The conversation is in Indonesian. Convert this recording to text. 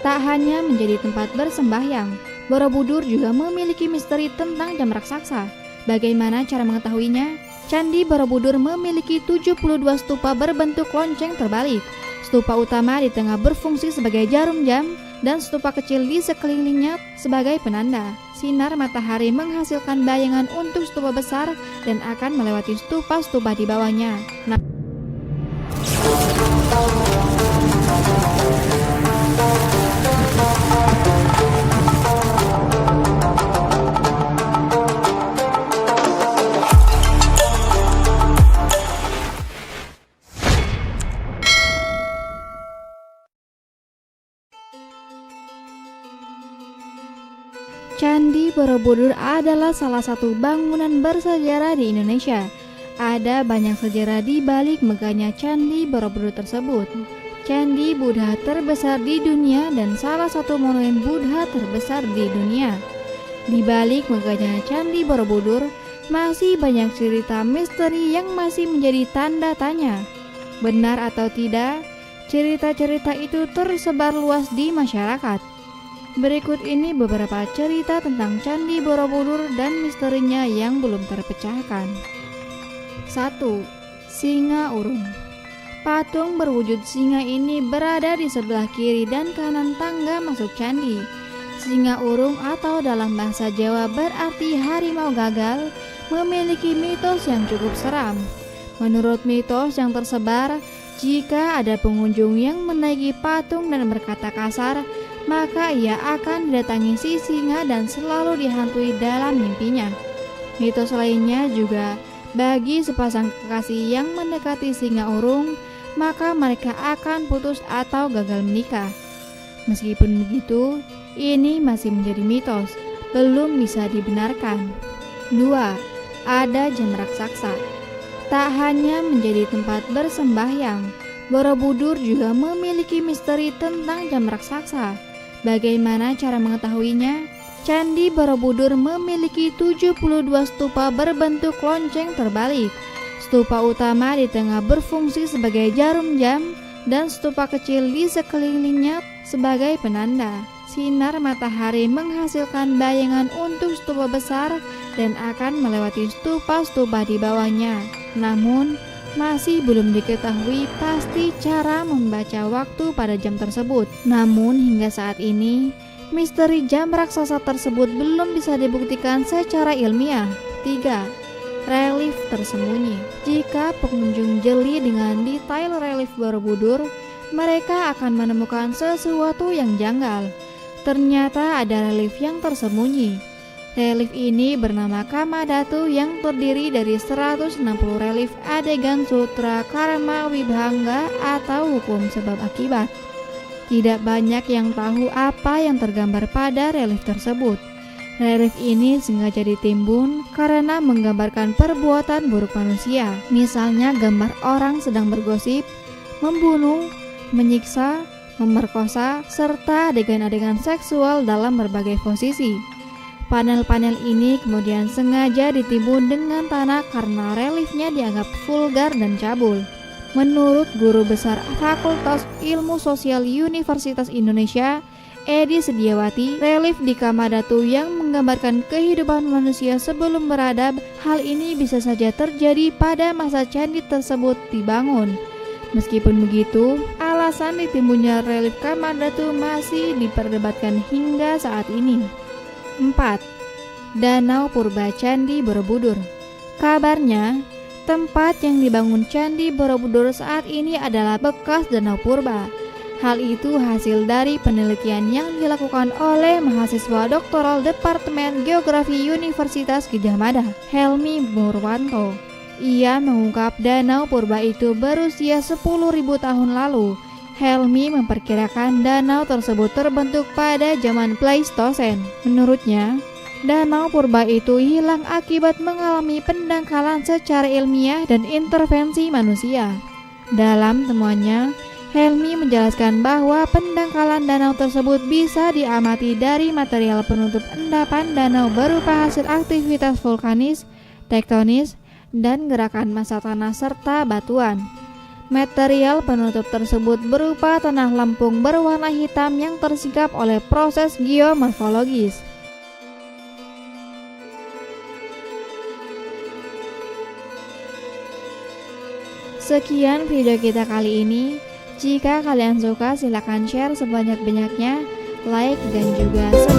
Tak hanya menjadi tempat bersembahyang, Borobudur juga memiliki misteri tentang jam raksasa. Bagaimana cara mengetahuinya? Candi Borobudur memiliki 72 stupa berbentuk lonceng terbalik. Stupa utama di tengah berfungsi sebagai jarum jam dan stupa kecil di sekelilingnya sebagai penanda. Sinar matahari menghasilkan bayangan untuk stupa besar dan akan melewati stupa-stupa di bawahnya. Candi Borobudur adalah salah satu bangunan bersejarah di Indonesia. Ada banyak sejarah di balik megahnya Candi Borobudur tersebut. Candi Buddha terbesar di dunia dan salah satu monumen Buddha terbesar di dunia. Di balik megahnya Candi Borobudur, masih banyak cerita misteri yang masih menjadi tanda tanya. Benar atau tidak, cerita-cerita itu tersebar luas di masyarakat. Berikut ini beberapa cerita tentang Candi Borobudur dan misterinya yang belum terpecahkan. 1. Singa Urung. Patung berwujud singa ini berada di sebelah kiri dan kanan tangga masuk candi. Singa Urung atau dalam bahasa Jawa berarti harimau gagal, memiliki mitos yang cukup seram. Menurut mitos yang tersebar, jika ada pengunjung yang menaiki patung dan berkata kasar, maka ia akan didatangi si singa dan selalu dihantui dalam mimpinya. Mitos lainnya juga, bagi sepasang kekasih yang mendekati singa urung, maka mereka akan putus atau gagal menikah. Meskipun begitu, ini masih menjadi mitos, belum bisa dibenarkan. 2. Ada jam raksasa. Tak hanya menjadi tempat bersembahyang, Borobudur juga memiliki misteri tentang jam raksasa. Bagaimana cara mengetahuinya? Candi Borobudur memiliki 72 stupa berbentuk lonceng terbalik. Stupa utama di tengah berfungsi sebagai jarum jam dan stupa kecil di sekelilingnya sebagai penanda. Sinar matahari menghasilkan bayangan untuk stupa besar dan akan melewati stupa-stupa di bawahnya. Namun, masih belum diketahui pasti cara membaca waktu pada jam tersebut. Namun hingga saat ini, misteri jam raksasa tersebut belum bisa dibuktikan secara ilmiah. 3. Relief tersembunyi. Jika pengunjung jeli dengan detail relief Borobudur, mereka akan menemukan sesuatu yang janggal. Ternyata ada relief yang tersembunyi. Relief ini bernama Kamadhatu yang terdiri dari 160 relief adegan sutra karma wibhanga atau hukum sebab akibat. Tidak banyak yang tahu apa yang tergambar pada relief tersebut. Relief ini sengaja ditimbun karena menggambarkan perbuatan buruk manusia. Misalnya gambar orang sedang bergosip, membunuh, menyiksa, memerkosa, serta adegan-adegan seksual dalam berbagai posisi. Panel-panel ini kemudian sengaja ditimbun dengan tanah karena reliefnya dianggap vulgar dan cabul. Menurut Guru Besar Fakultas Ilmu Sosial Universitas Indonesia, Edi Sediawati, relief di Kamadhatu yang menggambarkan kehidupan manusia sebelum beradab, hal ini bisa saja terjadi pada masa candi tersebut dibangun. Meskipun begitu, alasan ditimbunnya relief Kamadhatu masih diperdebatkan hingga saat ini. 4. Danau Purba Candi Borobudur. Kabarnya, tempat yang dibangun Candi Borobudur saat ini adalah bekas danau purba. Hal itu hasil dari penelitian yang dilakukan oleh mahasiswa doktoral Departemen Geografi Universitas Gadjah Mada, Helmi Murwanto. Ia mengungkap danau purba itu berusia 10.000 tahun lalu. Helmi memperkirakan danau tersebut terbentuk pada zaman Pleistosen. Menurutnya, danau purba itu hilang akibat mengalami pendangkalan secara ilmiah dan intervensi manusia. Dalam temuannya, Helmi menjelaskan bahwa pendangkalan danau tersebut bisa diamati dari material penutup endapan danau berupa hasil aktivitas vulkanis, tektonis, dan gerakan massa tanah serta batuan. Material penutup tersebut berupa tanah lempung berwarna hitam yang tersingkap oleh proses geomorfologis. Sekian video kita kali ini. Jika kalian suka, silahkan share sebanyak-banyaknya, like dan juga subscribe.